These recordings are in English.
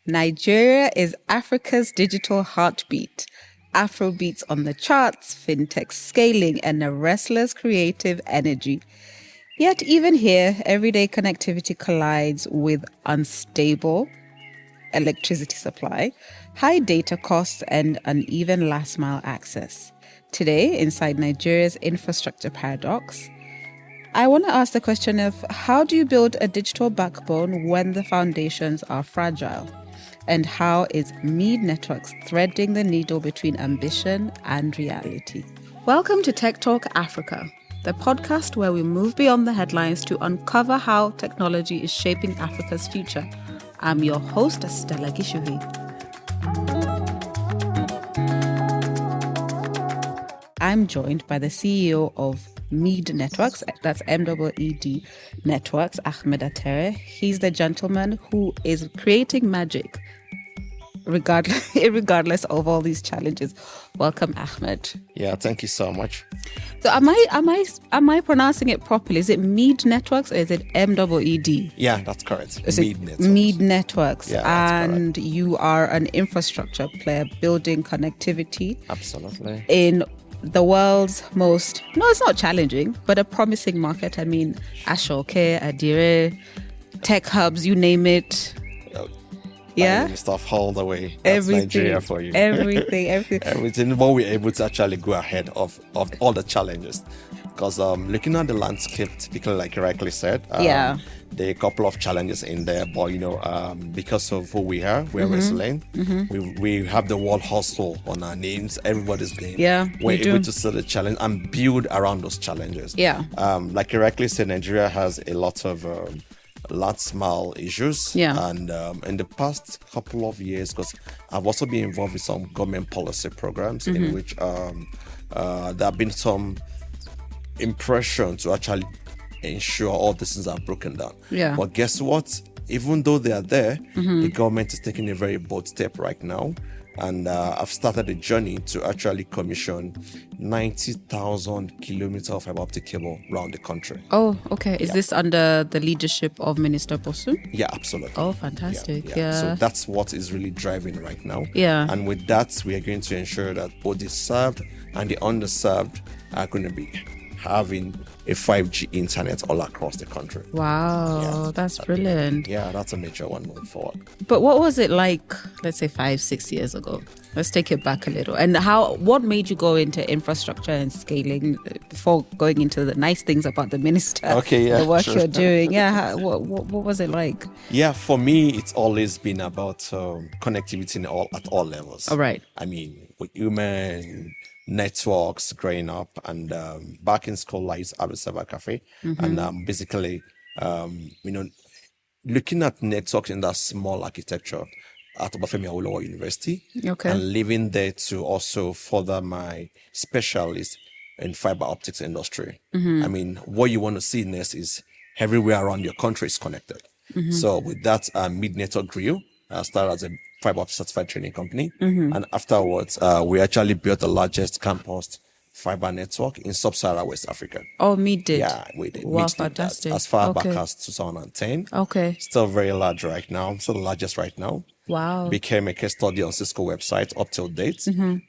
Nigeria is Africa's digital heartbeat. Afrobeats on the charts, fintech scaling, and a restless creative energy. Yet even here, everyday connectivity collides with unstable electricity supply, high data costs, and uneven last mile access. Today, inside Nigeria's infrastructure paradox, I want to ask the question of how do you build a digital backbone when the foundations are fragile? And how is MEED Networks threading the needle between ambition and reality? Welcome to Tech Talk Africa, the podcast where we move beyond the headlines to uncover how technology is shaping Africa's future. I'm your host, Stella Gichuhi. I'm joined by the CEO of MEED Networks, that's MEED Networks, Ahmed Atere. He's the gentleman who is creating magic regardless of all these challenges. Welcome, Ahmed. Yeah, thank you so much. So am I pronouncing it properly? Is it MEED Networks or is it MEED? Yeah, that's correct. MEED Networks. MEED Networks. Yeah, and you are an infrastructure player building connectivity. Absolutely. In the world's most, no, it's not challenging, but a promising market. I mean, Ashoke, Adire, tech hubs, you name it. Yeah, stuff all the way. That's everything, Nigeria for you. Everything. But we're able to actually go ahead of all the challenges. Because looking at the landscape, typically, like you rightly said, there are a couple of challenges in there. But because of who we are, we're resilient. We have the word hustle on our names, everybody's name. Yeah, we're able to see the challenge and build around those challenges. Yeah. Like you rightly said, Nigeria has a lot of last mile issues. Yeah. And in the past couple of years, because I've also been involved with some government policy programs in which there have been some impression to actually ensure all these things are broken down. Yeah. But guess what? Even though they are there, the government is taking a very bold step right now. And I've started a journey to actually commission 90,000 kilometers of fiber optic cable around the country. Oh, okay. Is this under the leadership of Minister Bosu? Yeah, absolutely. Oh, fantastic. Yeah. So that's what is really driving right now. Yeah. And with that, we are going to ensure that both the served and the underserved are going to be having a 5G internet all across the country. Wow, that's brilliant. Yeah, that's a major one moving forward. But what was it like, let's say 5-6 years ago? Let's take it back a little. And what made you go into infrastructure and scaling before going into the nice things about the minister? Okay, yeah, the work sure. you're doing. Yeah, what was it like? Yeah, for me, it's always been about connectivity at all levels. All right. I mean, with human networks growing up, and back in school I used to have a cyber cafe, and basically looking at networks in that small architecture at Obafemi Awolowo University, Okay. and living there to also further my specialist in fiber optics industry. I mean, what you want to see next is everywhere around your country is connected. So with that, MEED Network grew. I started as a fiber optic certified training company, and afterwards, we actually built the largest campus fiber network in sub-Saharan West Africa. Oh, MEED did? Yeah, we did. Wow, MEED did that fantastic. as far back Okay. as 2010. Okay. Still very large right now. Still the largest right now. Wow. Became a case study on Cisco website up till date.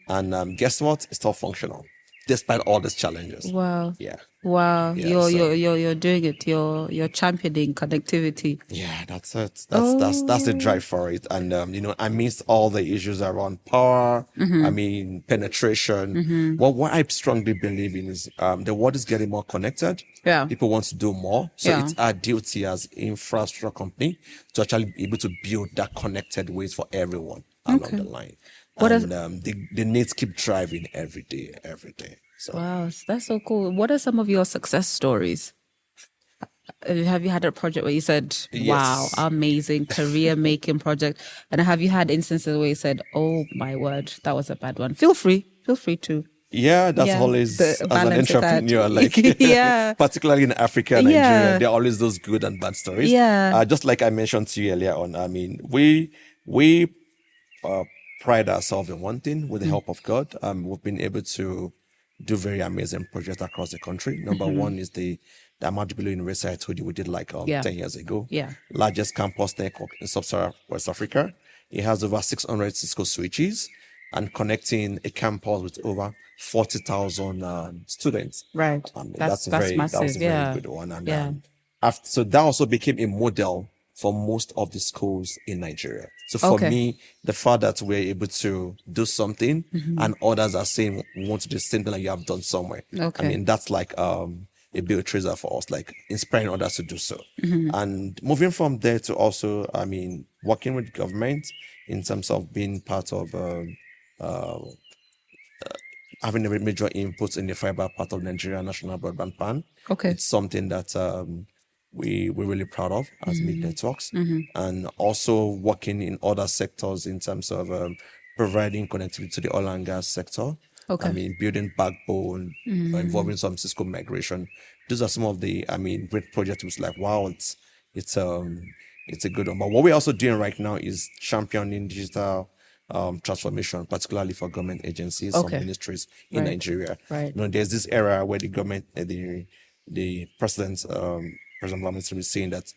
And guess what? It's still functional despite all these challenges. Wow. Yeah. Wow. Yeah, You're doing it. You're championing connectivity. Yeah, that's it. That's the drive for it. And amidst all the issues around power, I mean penetration. What I strongly believe in is the world is getting more connected. Yeah. People want to do more. So Yeah. it's our duty as infrastructure company to actually be able to build that connected ways for everyone along the line. The needs keep driving every day. So Wow, that's so cool. What are some of your success stories? Have you had a project where you said, wow, Yes. amazing career-making project? And have you had instances where you said, oh, my word, that was a bad one? Feel free to. yeah, that's Yeah, always the as an balance of that. entrepreneur, like Yeah. particularly in Africa and Nigeria, Yeah. there are always those good and bad stories. Yeah. Just like I mentioned to you earlier on, I mean, we pride ourselves in one thing with the help of God. We've been able to do very amazing projects across the country. Number one is the Ahmed Atere University I told you we did 10 years ago. Yeah. Largest campus network in sub-Saharan West Africa. It has over 600 Cisco switches and connecting a campus with over 40,000 students. Right. That was Massive. a very Yeah. good one. And Yeah. so that also became a model for most of the schools in Nigeria. So for Okay. me, the fact that we're able to do something and others are saying we want to do the same thing that you have done somewhere. Okay. I mean, that's like a big treasure for us, like inspiring others to do so. And moving from there to also, I mean, working with government in terms of being part of having a major input in the fiber part of Nigeria National Broadband Plan. Okay. It's something that we're really proud of as MEED Networks, and also working in other sectors in terms of providing connectivity to the oil and gas sector. Okay. I mean, building backbone, involving some Cisco migration. Those are some of the, I mean, great projects. It's like, wow, it's a good one. But what we're also doing right now is championing digital transformation, particularly for government agencies, some Okay. ministries in Right. Nigeria. Right. You know, there's this era where the government, the president, President Lamisi is saying that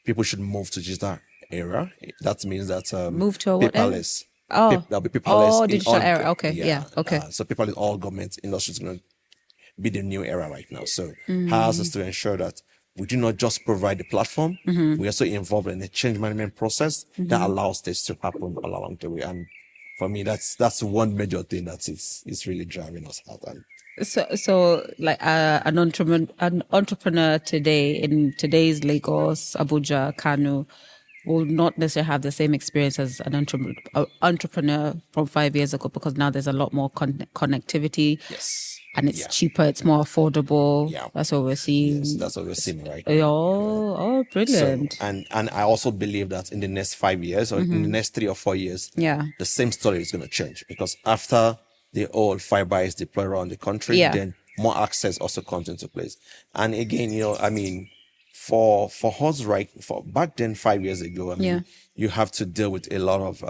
people should move to digital era. That means that Move to a what era? paperless. Oh. There'll be paperless Oh, in digital all. era. Okay. Yeah. Okay. So paperless, all government industries going to be the new era right now. So ours is to ensure that we do not just provide the platform, we also involved in the change management process that allows this to happen all along the way. And for me, that's one major thing that is really driving us out. And So like an entrepreneur today in today's Lagos, Abuja, Kano will not necessarily have the same experience as an entrepreneur from 5 years ago, because now there's a lot more connectivity. yes, And it's cheaper, it's more affordable. Yeah. That's what we're seeing. yes, that's what we're seeing right now. Oh, brilliant. So, and I also believe that in the next 5 years or in the next 3 or 4 years, Yeah. the same story is going to change, because after the old fiber is deployed around the country, Yeah. then more access also comes into place. And again, I mean, for us, right, for back then 5 years ago, I mean, Yeah. you have to deal with a lot of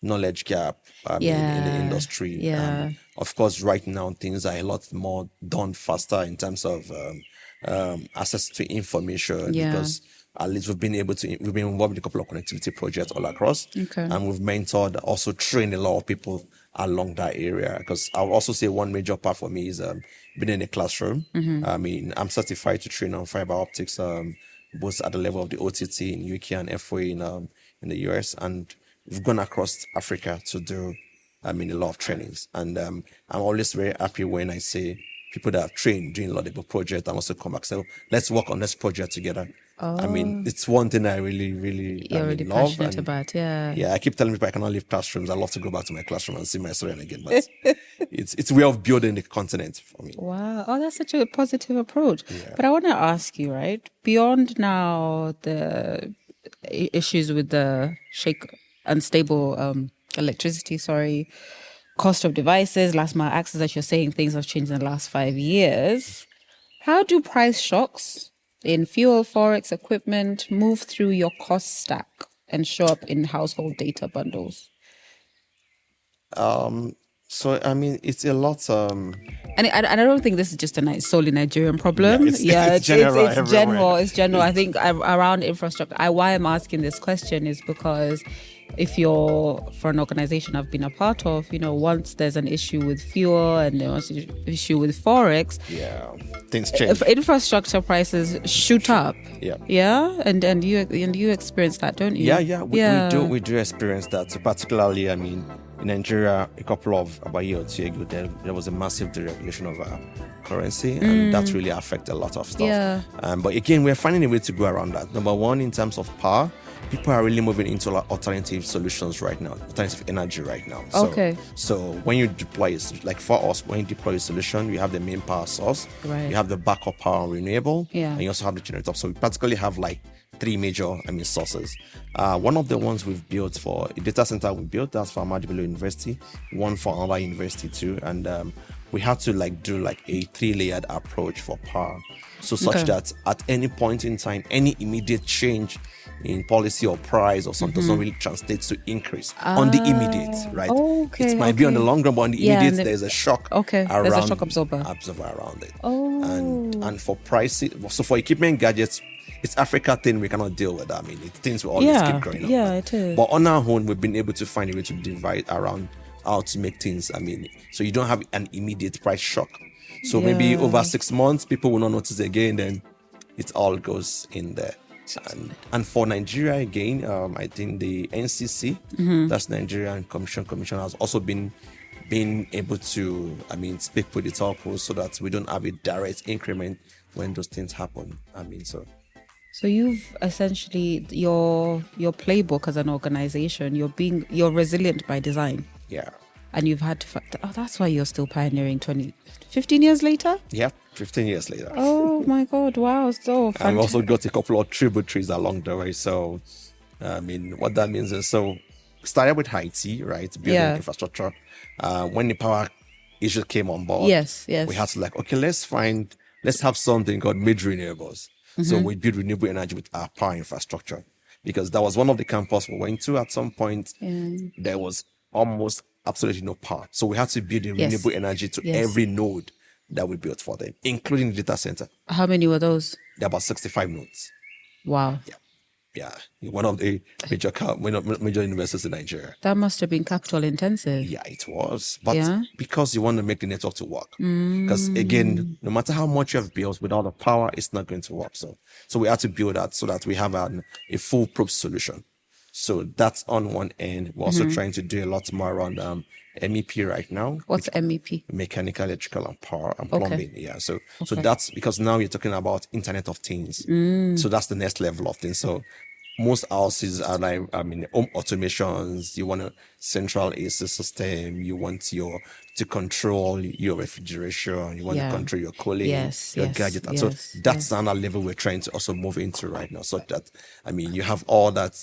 knowledge gap in the Yeah. industry. Yeah. Of course, right now things are a lot more done faster in terms of access to information, Yeah. because at least we've been involved in a couple of connectivity projects all across. Okay. And we've mentored, also trained a lot of people along that area. Because I would also say one major part for me is being in the classroom. I mean, I'm certified to train on fiber optics, both at the level of the OTT in UK and FOA in the US. And we've gone across Africa to do, I mean, a lot of trainings. And I'm always very happy when I see people that have trained doing a lot of the project and also come back. So let's work on this project together. I mean, it's one thing I really, really, You're I mean, really love. passionate And about, yeah. yeah, I keep telling people I cannot leave classrooms. I love to go back to my classroom and see my student again. But it's a way of building the continent for me. Wow. Oh, that's such a positive approach. But I want to ask you, right? Beyond now the issues with the unstable electricity, cost of devices, last mile access, that you're saying things have changed in the last 5 years. How do price shocks in fuel, forex, equipment move through your cost stack and show up in household data bundles? So I mean, it's a lot. And I don't think this is just a solely Nigerian problem. Yeah, it's general everywhere. It's general. I think around infrastructure. Why I'm asking this question is because if you're for an organization I've been a part of, once there's an issue with fuel and there's an issue with forex, things change. if infrastructure prices shoot up. Yeah. And you experience that, don't you? Yeah. We do experience that. So particularly, I mean, in Nigeria, about a year or two ago, there was a massive deregulation of our currency, and that really affected a lot of stuff. Yeah. But again, we're finding a way to go around that. Number one, in terms of power, people are really moving into alternative solutions right now, alternative energy right now. So when you deploy, like for us, when you deploy a solution, you have the main power source, Right. you have the backup power and renewable, Yeah. and you also have the generator. So we practically have like 3 major, sources. One of the ones we've built for a data center that's for Ahmed Atere University, one for another university too, and we had to do a 3-layered approach for power, so such that at any point in time, any immediate change in policy or price or something does not really translate to increase on the immediate, right? It might be on the long run, but on the immediate, there's a shock. There's a shock absorber around it. Oh. And for pricing, so for equipment gadgets, it's Africa thing, we cannot deal with that. I mean, it's things will always keep growing up. Yeah, it is. But on our own, we've been able to find a way to divide around how to make things. I mean, so you don't have an immediate price shock. So maybe over 6 months, people will not notice again. Then it all goes in there. And for Nigeria again, I think the NCC, that's Nigerian Commission has also been able to, I mean, speak with the telcos so that we don't have a direct increment when those things happen. I mean, so you've essentially your playbook as an organization. You're resilient by design. yeah. And you've had to. That's why you're still pioneering. 15 years later. Yeah, 15 years later. Oh my God! Wow, so fantastic. And we also got a couple of tributaries along the way. So, I mean, what that means is, so started with Haiti, right? Building infrastructure. When the power issue came on board, yes, we had to let's have something called MEED Renewables. So we build renewable energy with our power infrastructure, because that was one of the campus we went to at some point. There was almost absolutely no power. So we had to build a renewable energy to every node that we built for them, including the data center. How many were those? There are about 65 nodes. Wow. Yeah. One of the major universities in Nigeria. That must have been capital intensive. Yeah, it was. But because you want to make the network to work. Because again, no matter how much you have built, without the power, it's not going to work. So we had to build that so that we have a foolproof solution. So that's on one end. We're also trying to do a lot more around MEP right now. What's MEP? Mechanical, electrical, and power and plumbing. Yeah. So that's because now you're talking about Internet of Things. So that's the next level of things. So most houses are like, I mean, home automations. You want a central AC system. You want to control your refrigeration. You want to control your cooling, your gadget. And so that's another level we're trying to also move into right now. So that, I mean, you have all that.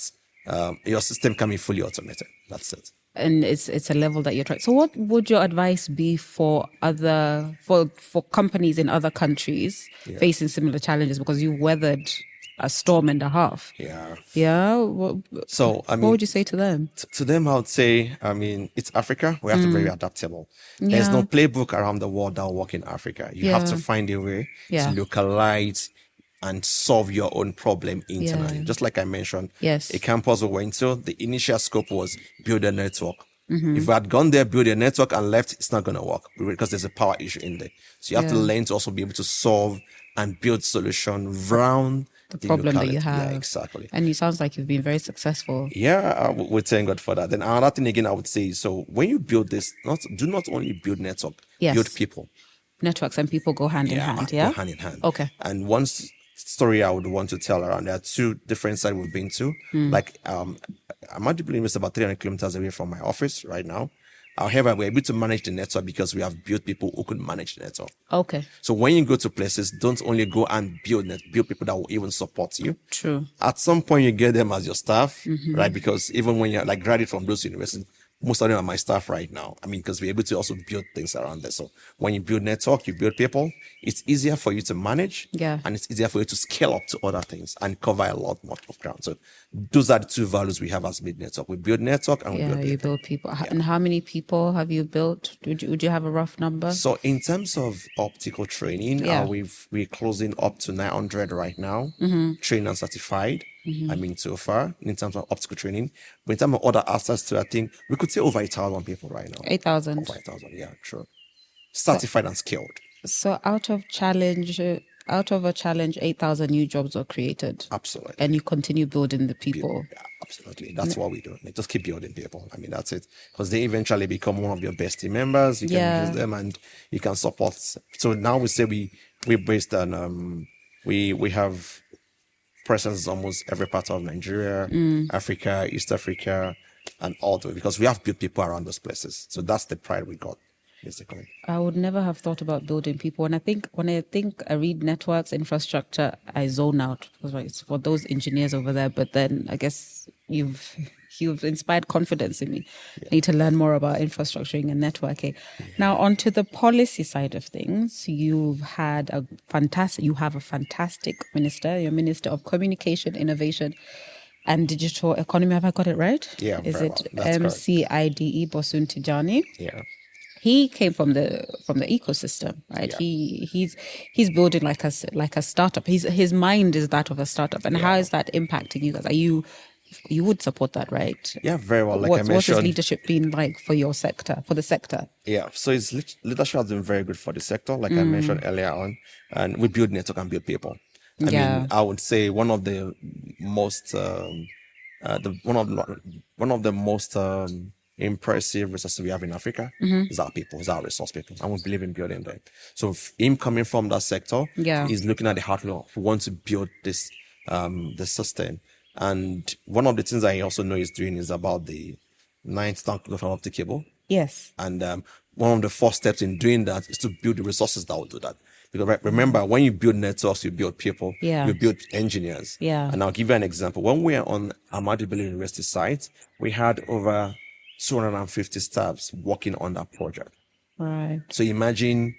Your system can be fully automated. That's it. And it's a level that you're trying. So what would your advice be for companies in other countries facing similar challenges, because you weathered a storm and a half? Yeah. So I mean, what would you say to them? To them, I would say, I mean, it's Africa. We have to be very adaptable. There's no playbook around the world that will work in Africa. You have to find a way to localize and solve your own problem internally. Just like I mentioned, a campus we went to, the initial scope was build a network. If we had gone there, build a network and left, it's not going to work because there's a power issue in there. So you have to learn to also be able to solve and build solution around the problem locality. That you have. Yeah, exactly. And it sounds like you've been very successful. Yeah, we thank God for that. Then another thing again, I would say, so when you build this, do not only build network, build people. Networks and people go hand in hand, go hand in hand. Okay. And once story I would want to tell around, there are two different sites we've been to. Like I'm at the place about 300 kilometers away from my office right now. However, we're able to manage the network because we have built people who could manage the network. Okay. So when you go to places, don't only go and build people that will even support you. True. At some point, you get them as your staff, right? Because even when you're like graduate from those universities, most of them are my staff right now. I mean, because we're able to also build things around there. So when you build network, you build people, it's easier for you to manage. Yeah. And it's easier for you to scale up to other things and cover a lot more of ground. So those are the two values we have as MEED Network. We build network and we build people. You build people. And how many people have you built? Would you have a rough number? So in terms of optical training, we're closing up to 900 right now, trained and certified. I mean, so far in terms of optical training, but in terms of other aspects too, I think we could say over 8,000 people right now. 8,000. Over 8,000, yeah, true. Certified and skilled. So out of a challenge, 8,000 new jobs are created. Absolutely. And you continue building the people. Yeah, absolutely. That's what we do. Like, just keep building people. I mean, that's it. Because they eventually become one of your best team members. You can use them and you can support. So now we say we're based on we have presence in almost every part of Nigeria, Africa, East Africa, and all the way, because we have built people around those places. So that's the pride we got, basically. I would never have thought about building people. When I think I read networks, infrastructure, I zone out. It's for those engineers over there. But then I guess you've inspired confidence in me. I need to learn more about infrastructuring and networking. Now, onto the policy side of things, you have a fantastic minister. You're Minister of Communication, Innovation and Digital Economy. Have I got it right? Yeah. Is it well. MCIDE Bosun Tijani? Yeah. he came from the ecosystem, right? Yeah. He's building like a startup. His mind is that of a startup. And how Yeah. is that impacting you guys? Are you would support that, right? Yeah, very well. Like I What's his mentioned, leadership been like for your sector, for the sector? yeah. So his leadership has been very good for the sector, like I mentioned earlier on. And we build network and build people. I mean, Yeah. I would say one of the most one of the most impressive resources we have in Africa is our people, is our resource people, and we believe in building them. So him coming from that sector, Yeah. he's looking at the outlook. We want to build this the system, and one of the things I also know he's doing is about the 9th fiber optic cable. Yes. And one of the first steps in doing that is to build the resources that will do that. Because remember, when you build networks, you build people, Yeah. you build engineers. Yeah. And I'll give you an example. When we were on Ahmed Atere University site, we had over 250 staffs working on that project. Right. So imagine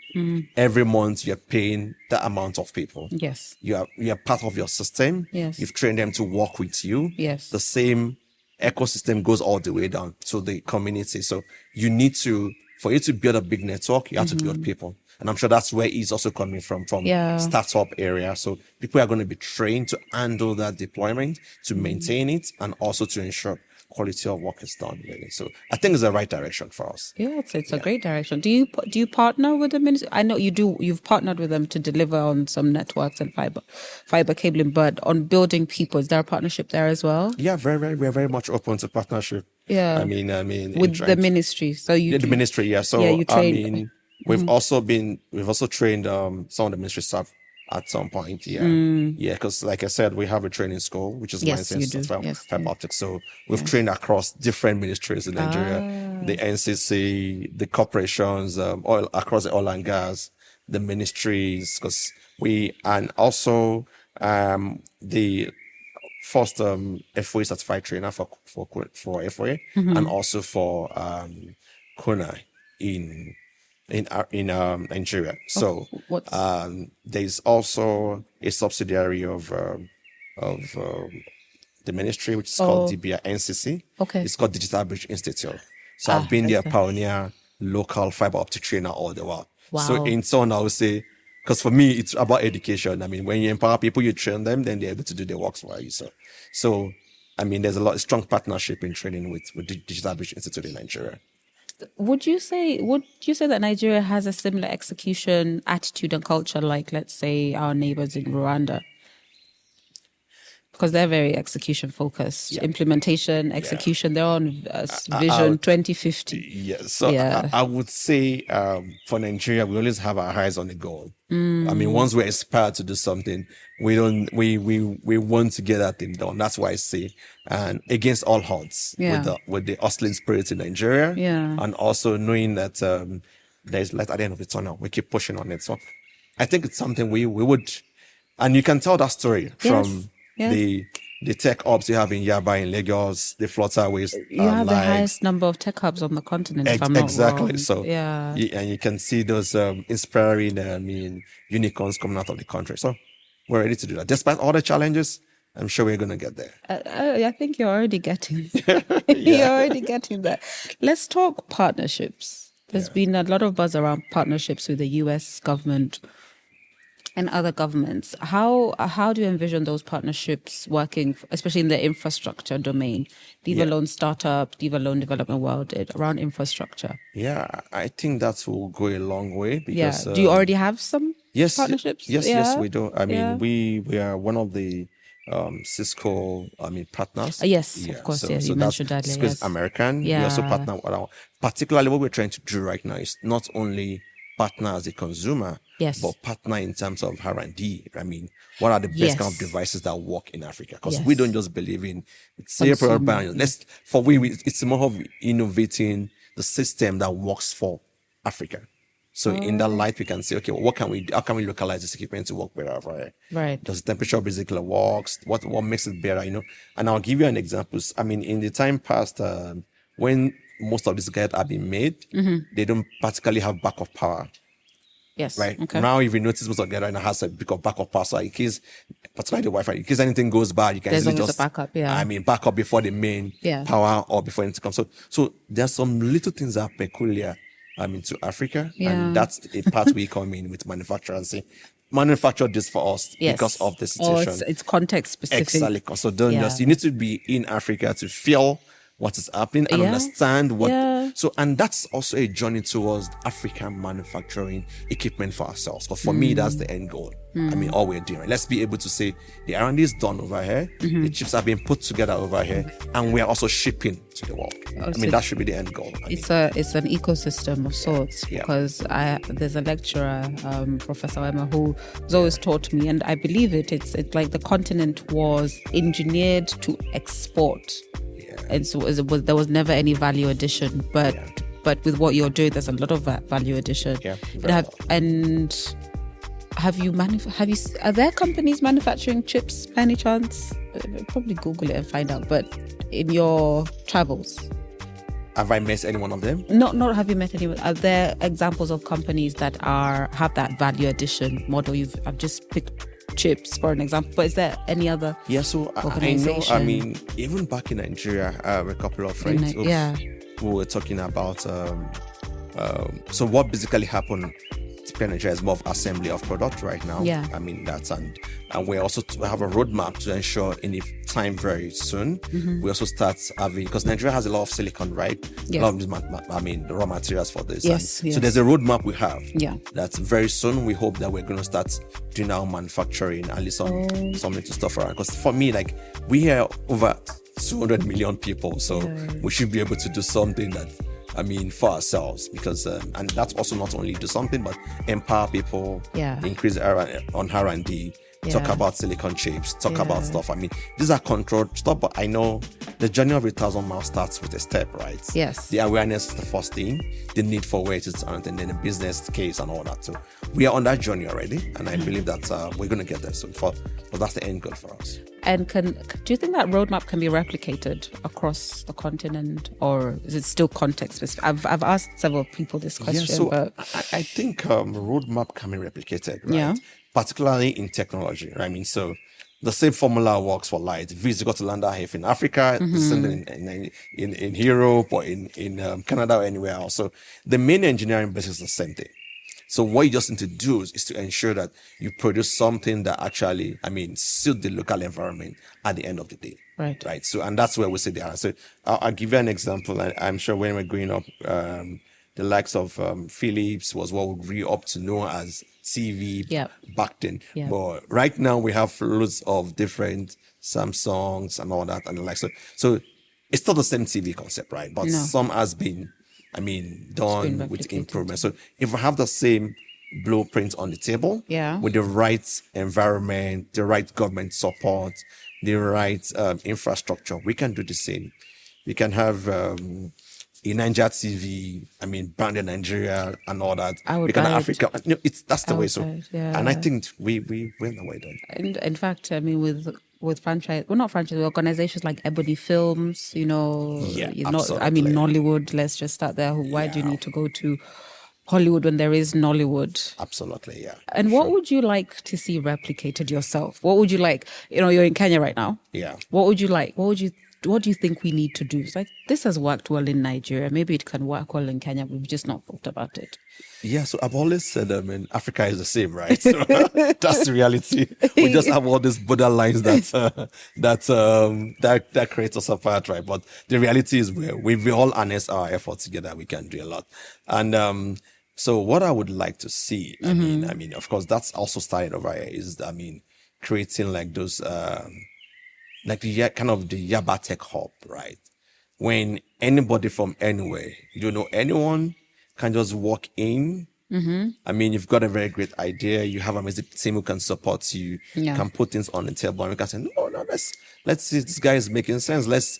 every month you're paying that amount of people. Yes. You're part of your system. Yes. You've trained them to work with you. Yes. The same ecosystem goes all the way down to the community. So you need to, for you to build a big network, you have to build people. And I'm sure that's where he's also coming from Yeah. startup area. So people are going to be trained to handle that deployment, to maintain it, and also to ensure quality of work is done really. So I think it's the right direction for us. Yeah, it's a great direction. Do you partner with the ministry? I know you do. You've partnered with them to deliver on some networks and fiber cabling, but on building people, is there a partnership there as well? Yeah, we're very much open to partnership. Yeah. I mean, With the ministry. So you yeah, the ministry, yeah. So Yeah, you I train- mean, we've also trained some of the ministry staff at some point. Yeah, yeah. Because like I said, we have a training school which is Yes, you licensed do. for Yes, fiber yeah. optics. So we've trained across different ministries in Nigeria, the NCC, the corporations, oil across the oil and gas, the ministries, because and also the first FOA certified trainer for FOA and also for Kona in Nigeria. So what's- there's also a subsidiary of the ministry which is called DBI NCC. Okay. It's called Digital Bridge Institute. So I've been their pioneer local fiber optic trainer all the while. So Wow. in turn, I would say, because for me, it's about education. I mean, when you empower people, you train them, then they're able to do their works for you. So I mean, there's a lot of strong partnership in training with the Digital Bridge Institute in Nigeria. Would you say that Nigeria has a similar execution attitude and culture like, let's say, our neighbors in Rwanda? Because they're very execution focused, implementation, execution. They're on Vision 2050. Yeah, so Yeah. I would say for Nigeria, we always have our eyes on the goal. I mean, once we're inspired to do something, we want to get that thing done. That's why I say, and against all odds, with the hustling spirit in Nigeria, and also knowing that there's light at the end of the tunnel, we keep pushing on it. So I think it's something we would, and you can tell that story from the tech hubs you have in Yaba, in Lagos, the flutterways. You have the highest number of tech hubs on the continent, if I'm not exactly. wrong. So yeah, and you can see those inspiring, unicorns coming out of the country. So we're ready to do that. Despite all the challenges, I'm sure we're going to get there. I think you're already getting. You're already getting there. Let's talk partnerships. There's been a lot of buzz around partnerships with the U.S. government and other governments. How do you envision those partnerships working, especially in the infrastructure domain? Leave alone startup, leave alone development world, around infrastructure. Yeah, I think that will go a long way because. Do you already have some partnerships? Yes, we do. I mean, we are one of the Cisco, partners. Yes, of course. You mentioned that. Cisco is American. We also partner with particularly what we're trying to do right now is not only partner as a consumer, but partner in terms of R&D. I mean, what are the best kind of devices that work in Africa? Because we don't just believe in broadband. It's more of innovating the system that works for Africa. So in that light, we can say, okay, how can we localize this equipment to work better? Right. Does temperature basically works? What makes it better? And I'll give you an example. I mean, in the time past, when most of these gadgets have been made, they don't particularly have backup power. Yes. Right. Okay. Now, if you notice, most of the right now has a bit of backup power. So in case, particularly the Wi-Fi, in case anything goes bad, you can There's easily always just a backup. Yeah. I mean, backup before the main power or before anything comes. So there's some little things that are peculiar to Africa, Yeah. and that's a part we come in with manufacturer and say, manufacture this for us because of the situation. It's context specific. Exactly. So don't just, you need to be in Africa to feel what is happening and understand what. So, and that's also a journey towards African manufacturing equipment for ourselves. But for me, that's the end goal. I mean, all we're doing, right? Let's be able to say the R&D is done over here, the chips are being put together over here, and we are also shipping to the world. I mean, that should be the end goal. It's an ecosystem of sorts, because there's a lecturer, Professor Emma, who has always taught me, and I believe it's like the continent was engineered to export. And so there was never any value addition, but with what you're doing, there's a lot of value addition. Are there companies manufacturing chips by any chance? Probably Google it and find out. But in your travels, have I met any one of them? Not have you met anyone? Are there examples of companies that have that value addition model? I've just picked chips for an example, but is there any other? So I know, I mean, even back in Nigeria, a couple of friends who were talking about so what basically happened in Nigeria is more of assembly of product right now. I mean, that's and we also have a roadmap to ensure in time very soon we also start having, because Nigeria has a lot of silicon, right? A lot of these the raw materials for this. So there's a roadmap we have. That's very soon we hope that we're going to start doing our manufacturing, at least some something to stuff around. Because for me, like, we are over 200 million people, so we should be able to do something that, I mean, for ourselves, because and that's also not only do something but empower people, increase on R&D, talk about silicon chips, talk about stuff. I mean, these are controlled stuff, but I know the journey of 1,000 miles starts with a step, right? The awareness is the first thing, the need for where it is, and then the business case and all that. So we are on that journey already, and I believe that we're going to get there soon. But that's the end goal for us. And do you think that roadmap can be replicated across the continent, or is it still context specific? I've asked several people this question. But I think roadmap can be replicated, right? Particularly in technology, right? I mean, so the same formula works for light. If you got to land out here in Africa, in Europe or in Canada or anywhere else. So the main engineering base is the same thing. So what you just need to do is to ensure that you produce something that actually, I mean, suit the local environment at the end of the day. Right. So, and that's where we say they are. So I'll give you an example. I'm sure when we're growing up, the likes of Philips was what we grew up to know as TV back then. But right now we have loads of different Samsungs and all that and the likes. So it's still the same TV concept, right? But some has been, I mean, done with improvement. So if we have the same blueprint on the table, with the right environment, the right government support, the right infrastructure, we can do the same. We can have in Nigeria TV, I mean, branded Nigeria and all that. We can have Africa. That's the way. So, and I think we win the way there. And in fact, I mean, with franchise, well, not franchise, organizations like Ebony Films, absolutely. I mean, Nollywood. Let's just start there. Why do you need to go to Hollywood when there is Nollywood? Absolutely, yeah. And what would you like to see replicated yourself? What would you like? You're in Kenya right now. What would you like? What do you think we need to do? It's like, this has worked well in Nigeria. Maybe it can work well in Kenya. We've just not thought about it. So I've always said, Africa is the same, right? So that's the reality. We just have all these borderlines that creates us apart, right? But the reality is we all harness our efforts together, we can do a lot. And so what I would like to see, I mean, of course, that's also started over here, is, I mean, creating like those like the kind of the Yaba Tech Hub, right? When anybody from anywhere, you don't know anyone, can just walk in. I mean, you've got a very great idea. You have a amazing team who can support you, can put things on the table, and we can say, no, let's see, this guy is making sense. Let's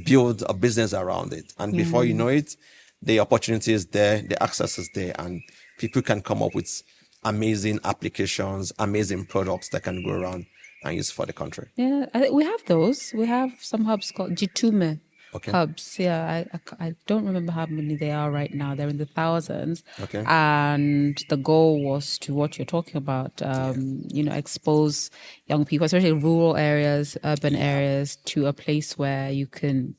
build a business around it. And before you know it, the opportunity is there, the access is there, and people can come up with amazing applications, amazing products that can go around and use for the country. We have those. We have some hubs called Jitume hubs. I don't remember how many they are right now. They're in the thousands. And the goal was to what you're talking about, expose young people, especially rural areas, urban areas, to a place where you can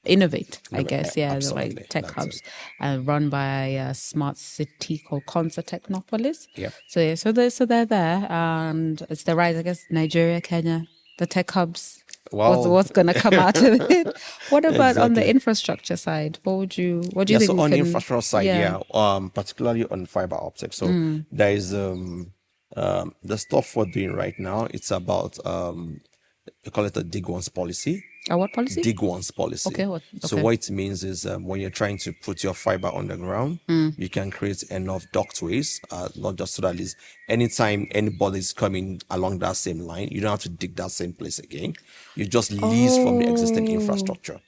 innovate, I guess. Yeah, they're Absolutely. like tech That's hubs, it. run by a smart city called Concert Technopolis. Yep. So yeah, so they're there, and it's the rise, I guess, Nigeria, Kenya, the tech hubs. Well, What's going to come out of it? What about on the exactly. infrastructure side? What do you Yeah, think so we on the can? infrastructure side, Yeah. particularly on fiber optics. So there is the stuff we're doing right now. It's about we call it a dig once policy. What policy? Dig once policy. Okay. So Okay. what it means is when you're trying to put your fiber on the ground, you can create enough ductways, not just so that is anytime anybody's coming along that same line, you don't have to dig that same place again. You just lease from the existing infrastructure.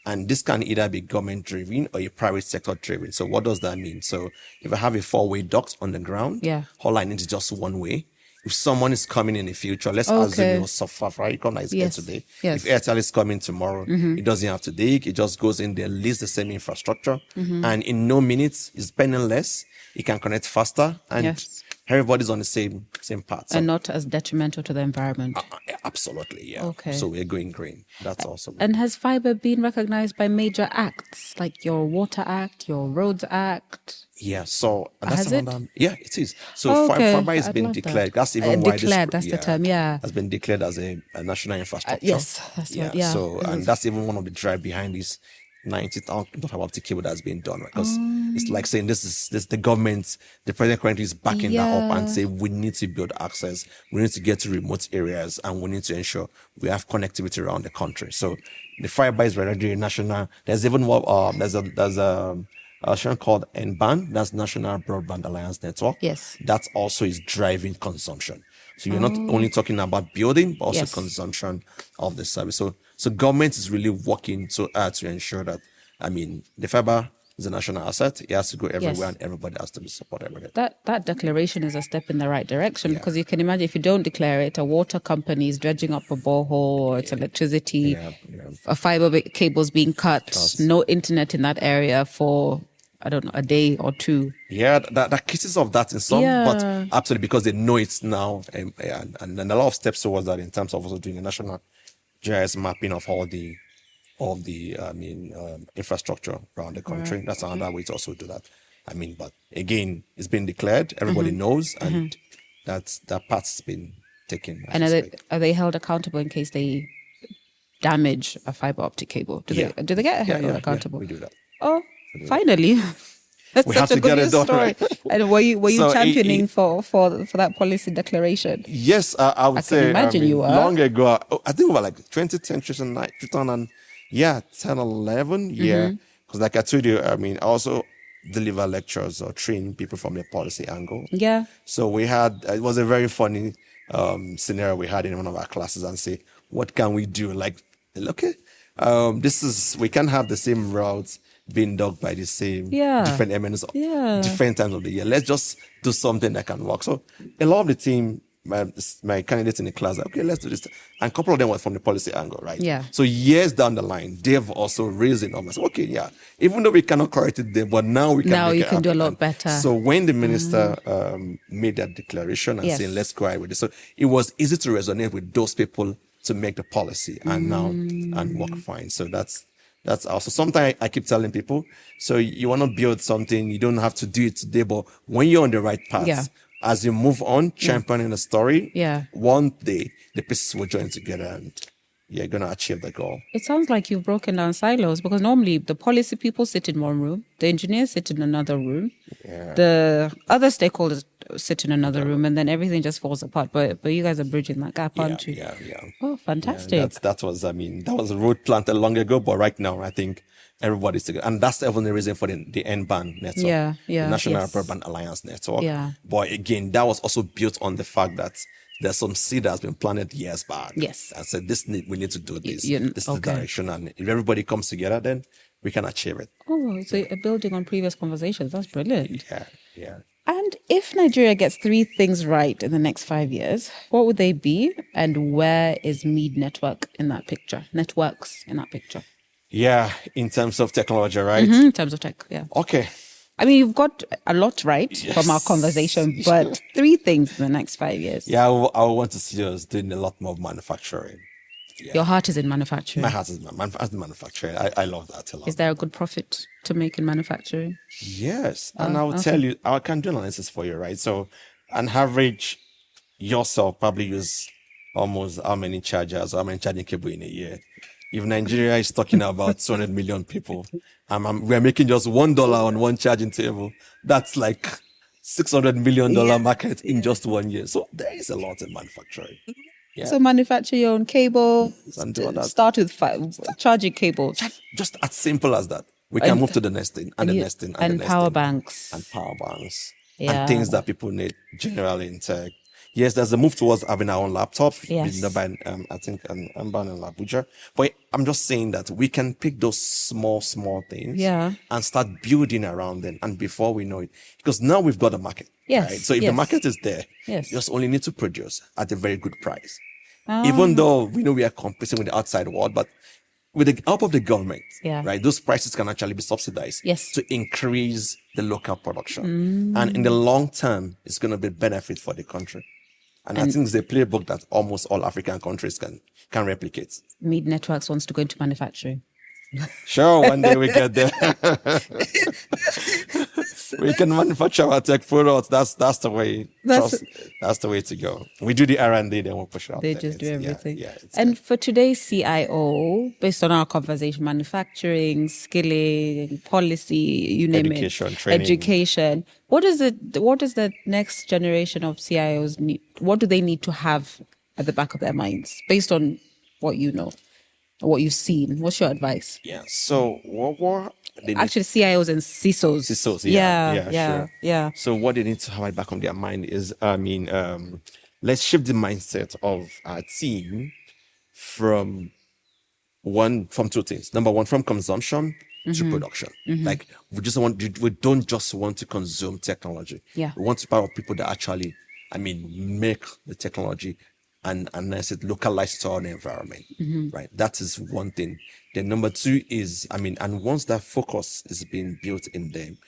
And this can either be government driven or a private sector driven. So what does that mean? So if I have a four-way duct on the ground, Yeah. all I need is just one way. If someone is coming in the future, let's assume Okay. it was Safaricom that is here Yes. today. Yes. If Airtel is coming tomorrow, it doesn't have to dig. It just goes in there, leaves the same infrastructure, and in no minutes, it's spending less. It can connect faster, and Yes. everybody's on the same path. So, And not as detrimental to the environment. absolutely, yeah. Okay. So we're going green. That's awesome. And has fiber been recognized by major acts like your Water Act, your Roads Act? Yeah, so that's Has it? another. Yeah, it is. So Oh, okay. fiber has I'd been love that. declared. That's even why Declared, this. that's the term, yeah. has been declared as a national infrastructure. Yes, that's right, yeah. So and that's even one of the drive behind this 90,000 fiber optic cable that's been done, right? Because it's like saying this the government, the president currently is backing that up and say we need to build access, we need to get to remote areas, and we need to ensure we have connectivity around the country. So the fiber is already national. There's even what there's a show called NBAN, that's National Broadband Alliance Network. Yes. That also is driving consumption. So you're not only talking about building, but also Yes. consumption of the service. So government is really working so hard to ensure that, the fiber is a national asset. It has to go everywhere, Yes. and everybody has to be supported with it. That declaration is a step in the right direction because you can imagine if you don't declare it, a water company is dredging up a borehole or it's electricity, Yeah, yeah. a fiber cable's being cut, no internet in that area for, I don't know, a day or two. Yeah, that cases of that in some, Yeah. but absolutely because they know it's now, and a lot of steps towards that in terms of also doing a national GIS mapping of all the infrastructure around the country. That's another way to also do that. But again, it's been declared, everybody knows, and that part's been taken. And are they held accountable in case they damage a fiber optic cable? Do they get held accountable? we do that. Oh, finally. That's We such have a to get good it done, story. right? And were you So championing for that policy declaration? Yes, I would say. imagine you were. Long ago. I think about like 2010, 2009, 10, 11. Yeah, because like I told you, I also deliver lectures or train people from the policy angle. Yeah. So it was a very funny scenario we had in one of our classes and say, what can we do? Like, okay, we can have the same routes being dug by the same different elements, different times of the year. Let's just do something that can work. So a lot of the team, my candidates in the class, okay, let's do this. And a couple of them were from the policy angle, right? Yeah. So years down the line, they've also raised it up. I said, okay, yeah, even though we cannot correct it there, but now we can Now make you it can do a happen. lot And better. So when the minister made that declaration and saying, let's go ahead with it. So it was easy to resonate with those people to make the policy and work fine. So that's also sometimes I keep telling people, so you want to build something, you don't have to do it today, but when you're on the right path, as you move on, championing the story, one day the pieces will join together and you're going to achieve the goal. It sounds like you've broken down silos because normally the policy people sit in one room, the engineers sit in another room, the other stakeholders sit in another room, and then everything just falls apart. But you guys are bridging that gap, aren't you? Yeah. Oh, fantastic. That was a road planted long ago, but right now I think everybody's together. And that's even the reason for the NBAN network, the National Broadband Alliance Network. Yeah. But again, that was also built on the fact that there's some seed that's been planted years back. Yes. I said, we need to do this. This is the okay. direction. And if everybody comes together, then we can achieve it. Oh, so you're building on previous conversations. That's brilliant. Yeah. And if Nigeria gets 3 things right in the next 5 years, what would they be? And where is MEED Networks in that picture? Yeah, in terms of technology, right? In terms of tech, yeah. Okay. I mean, you've got a lot right from our conversation, but 3 things in the next 5 years. Yeah, I want to see us doing a lot more manufacturing. Your heart is in My manufacturing. heart is manufacturing. I love that a lot. Is there a good profit to make in manufacturing? Yes, and I will tell you, I can do analysis for you, right? So, an average yourself probably use almost how many chargers, how many charging cable in a year. If Nigeria is talking about 200 million people, we're making just $1 on one charging table. That's like $600 million market in just 1 year. So there is a lot in manufacturing. Yeah. So manufacture your own cable. And do all that. Start with charging cables. Just as simple as that. We can move to the next thing, and the next thing, and the next power thing. banks. And power banks. Yeah. And things that people need generally in tech. Yes, there's a move towards having our own laptops. Yes. I think I'm bound in Abuja. But I'm just saying that we can pick those small things, Yeah, and start building around them. And before we know it, because now we've got a market. Yes, Right? So if the market is there, Yes. you just only need to produce at a very good price. Even though we know we are competing with the outside world, but with the help of the government, Yeah. right, those prices can actually be subsidized Yes. to increase the local production. And in the long term, it's going to be benefit for the country. And I think it's a playbook that almost all African countries can replicate. MEED Networks wants to go into manufacturing. Sure, one day we get there. We can manufacture our tech products. That's the way. That's the way to go. We do the R&D, then we'll push it out. They there. just do everything. Yeah. And for today's CIO, based on our conversation, manufacturing, skilling, policy, you name Education, it, training. education. What does the next generation of CIOs need? What do they need to have at the back of their minds, based on what you know, or what you've seen? What's your advice? Yeah. So what they need. Actually, CIOs and CISOs. CISOs, yeah, sure. So what they need to have at the back of their mind is, let's shift the mindset of our team from two things. Number one, from consumption to production. Like we don't just want to consume technology. Yeah. We want to be part of people that actually, make the technology and as it localized to our environment. Right. That is one thing. Then number two is, and once that focus is being built in them,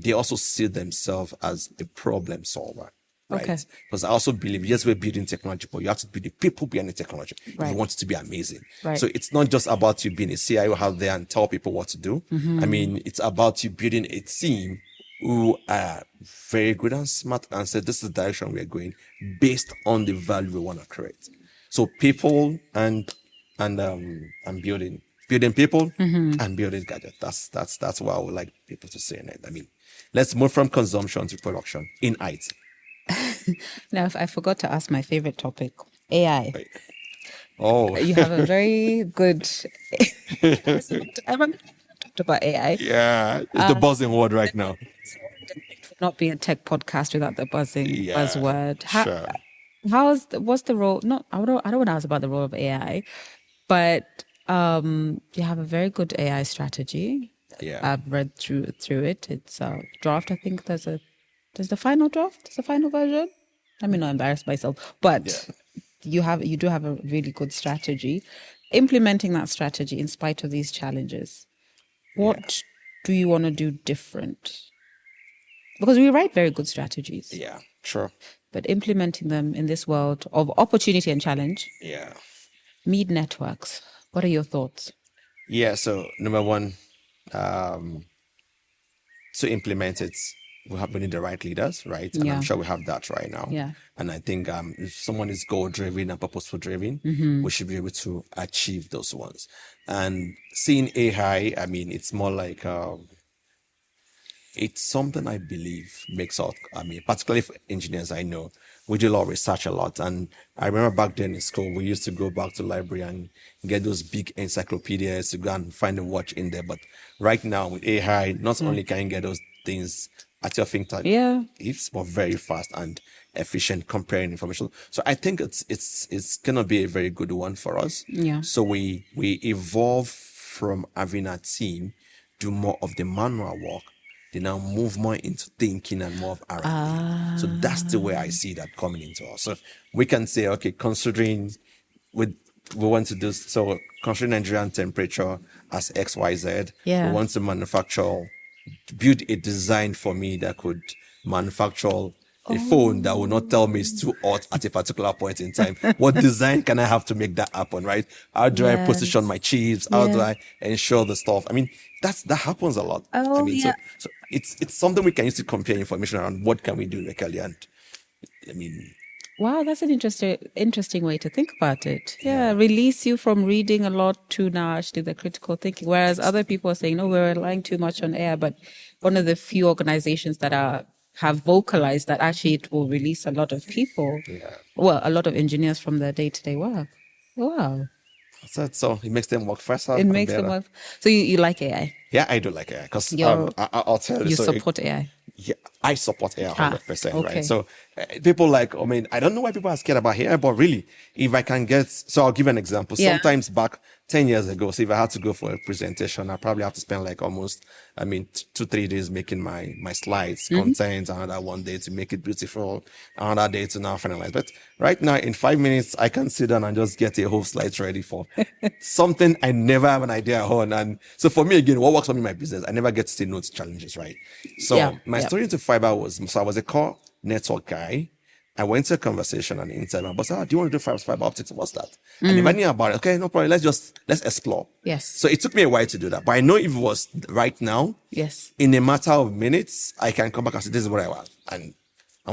they also see themselves as a problem solver. Right. Okay. Because I also believe, yes, we're building technology, but you have to be the people behind the technology. If Right. you want it to be amazing. Right. So it's not just about you being a CIO out there and tell people what to do. It's about you building a team who are very good and smart and say, this is the direction we're going based on the value we want to create. So people and building people and building gadgets. That's what I would like people to say in it. Let's move from consumption to production in IT. Now, I forgot to ask my favorite topic, AI. Right. Oh, You have a very good. I haven't talked about AI. yeah, it's the buzzing word right now. It would not be a tech podcast without the buzzword. Sure. What's the role? No, I don't want to ask about the role of AI, but you have a very good AI strategy. Yeah. I've read through it. It's a draft. I think there's the final draft. There's a final version. Let me not embarrass myself, but you do have a really good strategy. Implementing that strategy in spite of these challenges, what do you want to do different? Because we write very good strategies. Yeah, sure. But implementing them in this world of opportunity and challenge. Yeah. MEED Networks. What are your thoughts? Yeah, so number one, to implement it, we need the right leaders, right? And I'm sure we have that right now. Yeah. And I think if someone is goal-driven and purposeful-driven, we should be able to achieve those ones. And seeing AI, it's more like it's something I believe makes out, particularly for engineers I know, we do a lot of research a lot. And I remember back then in school, we used to go back to the library and get those big encyclopedias to go and find a watch in there. But right now with AI, not only can you get those things at your fingertip, it's more very fast and efficient comparing information. So I think it's gonna be a very good one for us. Yeah. So we evolve from having a team do more of the manual work. They now move more into thinking and more of R&D. So that's the way I see that coming into us. So we can say, okay, considering we want to do, so considering Nigerian temperature as XYZ, we want to build a design for me that could manufacture a phone that will not tell me it's too hot at a particular point in time. What design can I have to make that happen, right? How do I position my chips? How do I ensure the stuff? I mean, that happens a lot. I mean, so it's something we can use to compare information around what can we do locally. And I mean, wow, that's an interesting way to think about it. Yeah, release you from reading a lot to now actually the critical thinking. Whereas other people are saying, no, we're relying too much on AI. But one of the few organizations that have vocalized that actually it will release a lot of people. Yeah. Well, a lot of engineers from their day-to-day work. Wow. So it makes them work faster. It makes them work. So you like AI? Yeah, I do like AI because I'll tell you. You support AI? Yeah, I support AI 100%, okay. right? So people I don't know why people are scared about AI, but really, if I can so I'll give an example. Yeah. Sometimes back 10 years ago, so if I had to go for a presentation, I probably have to spend almost, 2-3 days making my slides, content, another one day to make it beautiful, another day to now finalize. But right now, in 5 minutes, I can sit down and just get a whole slide ready for something I never have an idea on. And so for me, again, what works for me in my business, I never get to say no to challenges, right? So my story into fiber was, I was a core network guy. I went to a conversation and interview. But do you want to do fiber optics? What's that? And if I knew about it, okay, no problem. Let's explore. Yes. So it took me a while to do that. But I know if it was right now, in a matter of minutes, I can come back and say, this is what I want. And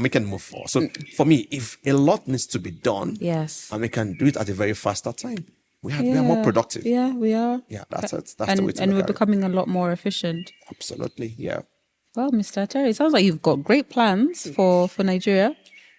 we can move forward. So for me, if a lot needs to be done, and we can do it at a very faster time, we are more productive. Yeah, we are. Yeah, that's it. That's the way to And look we're at it. becoming a lot more efficient. Absolutely, yeah. Well, Mr. Atere, it sounds like you've got great plans for Nigeria.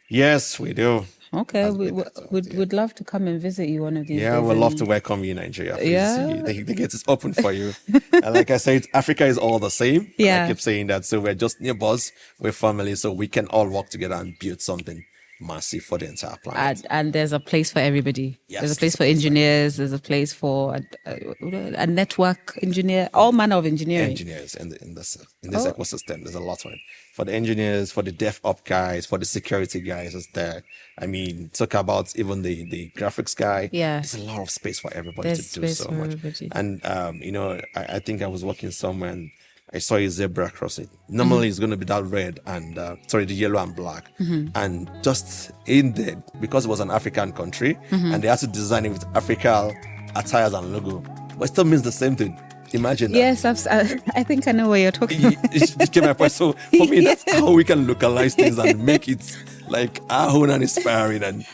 Yes, we do. Okay, we'd love to come and visit you one of these days. Yeah, we'd love to welcome you in Nigeria. Yeah. They get it open for you. And like I said, Africa is all the same. Yeah. I keep saying that. So we're just neighbors, we're family, so we can all work together and build something massive for the entire planet. And there's a place for everybody. Yes, there's a place for engineers. There's a place for a network engineer. All manner of engineering. Engineers in this ecosystem. There's a lot of it. For the engineers, for the DevOps guys, for the security guys, is there. I mean, talk about even the graphics guy. Yeah, there's a lot of space for everybody to do so much. Everybody. And I think I was working somewhere and I saw a zebra crossing. Normally it's going to be that red and the yellow and black. And just in there, because it was an African country and they had to design it with African attires and logo, but it still means the same thing. Imagine that. Yes, I think I know what you're talking about. It came my point. So for me, that's how we can localize things and make it like our own and inspiring. And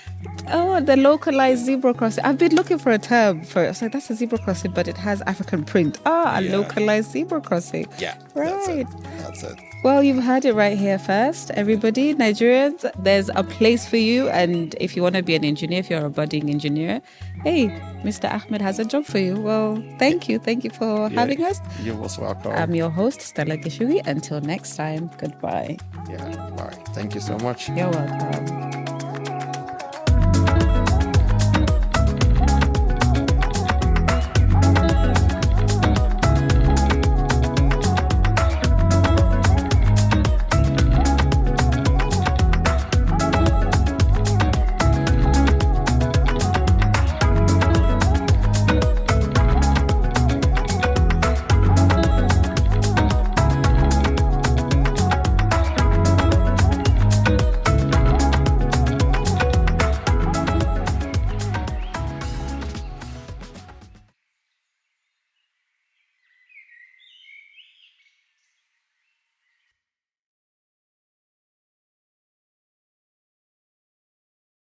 the localized zebra crossing. I've been looking for a term for it. I was like, that's a zebra crossing, but it has African print. A localized zebra crossing. Yeah, right. That's it. Well, you've heard it right here first. Everybody, Nigerians, there's a place for you. And if you want to be an engineer, if you're a budding engineer, hey, Mr. Ahmed has a job for you. Well, thank you. Thank you for having us. You're most welcome. I'm your host, Stella Gichuhi. Until next time, goodbye. Yeah, bye. Thank you so much. You're welcome.